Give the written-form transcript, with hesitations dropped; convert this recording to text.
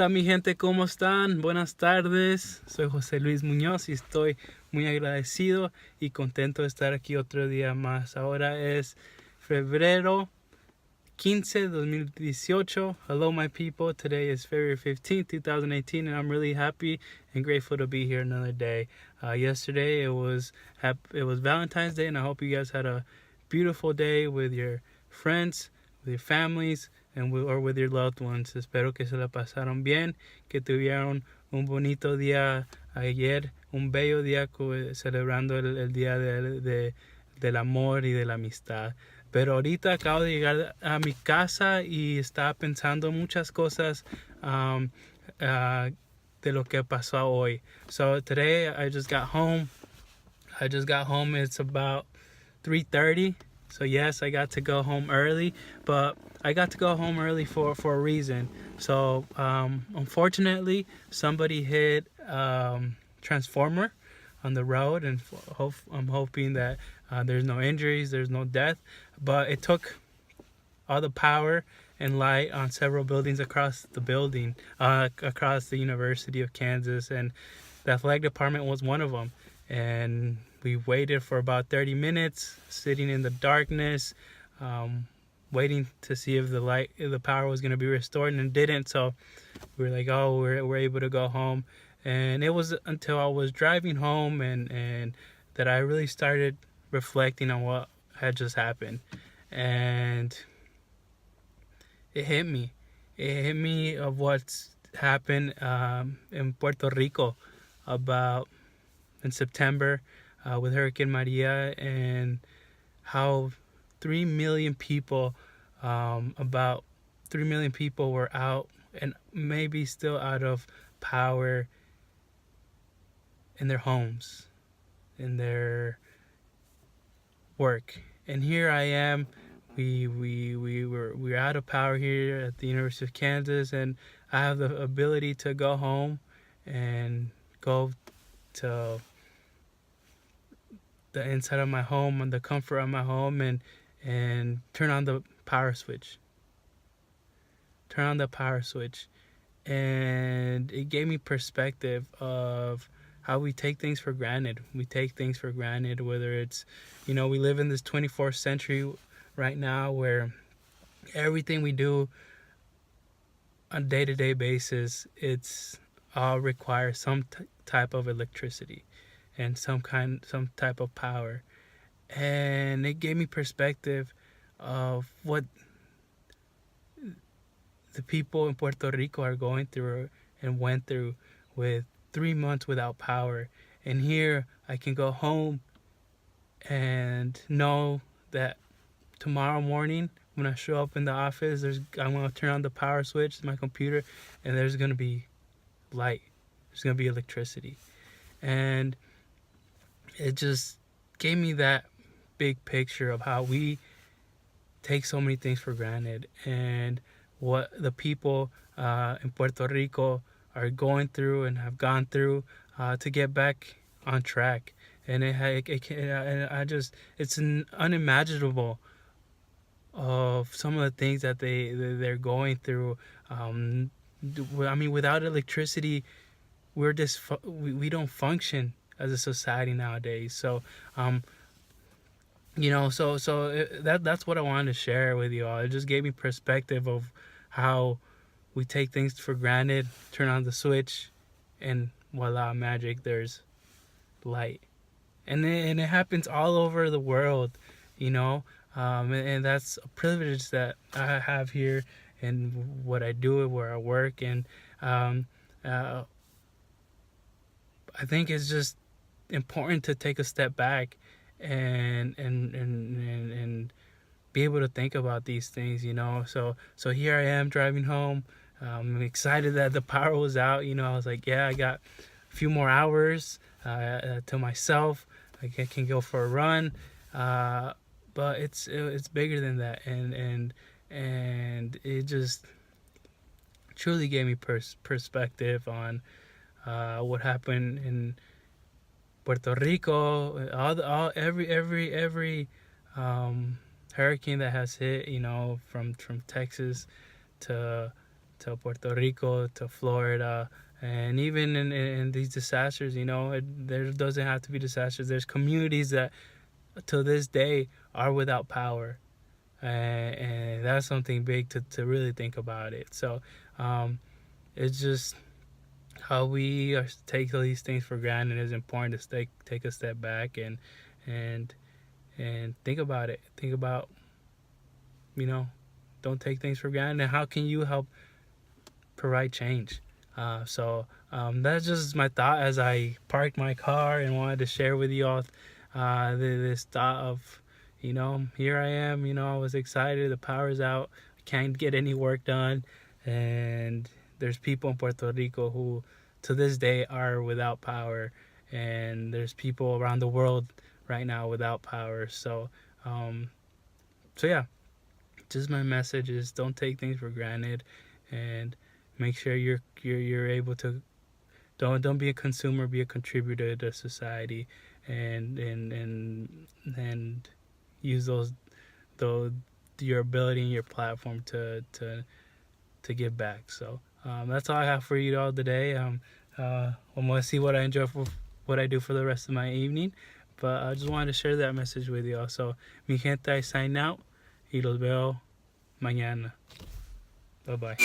Hola mi gente, ¿cómo están? Buenas tardes, soy José Luis Muñoz y estoy muy agradecido y contento de estar aquí otro día más. Ahora es febrero 15, 2018. Hello my people, today is February 15th, 2018 and I'm really happy and grateful to be here another day. Yesterday it was Valentine's Day and I hope you guys had a beautiful day with your friends, with your families, or with your loved ones. Espero que se la pasaron bien, que tuvieron un bonito día ayer, un bello día celebrando el día del amor y de la amistad. Pero ahorita acabo de llegar a mi casa y estaba pensando muchas cosas de lo que pasó hoy. So today I just got home. It's about 3:30. So yes, I got to go home early, but I got to go home early for a reason. So unfortunately, somebody hit transformer on the road, and I'm hoping that there's no injuries, there's no death, but it took all the power and light on several buildings across the University of Kansas, and the athletic department was one of them. And we waited for about 30 minutes, sitting in the darkness, waiting to see if the power was going to be restored, and it didn't. So we were like, oh, we're able to go home. And it was until I was driving home and that I really started reflecting on what had just happened. And it hit me. Of what's happened in Puerto Rico in September with Hurricane Maria, and how 3 million people, about 3 million people were out and maybe still out of power in their homes, in their work. And here I am. We're out of power here at the University of Kansas, and I have the ability to go home and go to the inside of my home and the comfort of my home and turn on the power switch. And it gave me perspective of how we take things for granted. Whether it's, we live in this 24th century right now where everything we do on a day-to-day basis, it's all requires some type of electricity and some type of power. And it gave me perspective of what the people in Puerto Rico are going through and went through with 3 months without power. And here I can go home and know that tomorrow morning when I show up in the office, I'm going to turn on the power switch to my computer, and there's going to be light. There's going to be electricity. And it just gave me that big picture of how we take so many things for granted, and what the people in Puerto Rico are going through and have gone through to get back on track. And it's unimaginable of some of the things that they're going through. Without electricity, we don't function as a society nowadays. So that's what I wanted to share with you all. It just gave me perspective of how we take things for granted, turn on the switch, and voila, magic, there's light. And it happens all over the world, and that's a privilege that I have here in what I do, where I work. And I think it's just important to take a step back and be able to think about these things. So here I am driving home. I'm excited that the power was out. I was like, yeah, I got a few more hours to myself. I can go for a run, but it's bigger than that, and it just truly gave me perspective on what happened in Puerto Rico, every hurricane that has hit, from Texas to to Puerto Rico, to Florida, and even in these disasters, there doesn't have to be disasters. There's communities that to this day are without power, and that's something big to really think about it. So it's just how we take these things for granted is important to take a step back and think about it. Think about, don't take things for granted, and how can you help provide change? So that's just my thought as I parked my car and wanted to share with you all this thought of, here I am, I was excited, the power's out, I can't get any work done, and there's people in Puerto Rico who to this day are without power, and there's people around the world right now without power. So yeah, just my message is don't take things for granted, and make sure you're able to don't be a consumer, be a contributor to society, and use your ability and your platform to give back. So that's all I have for you all today. I'm gonna see what I enjoy for what I do for the rest of my evening, but I just wanted to share that message with you all. So mi gente, I sign out y los veo mañana. Bye bye.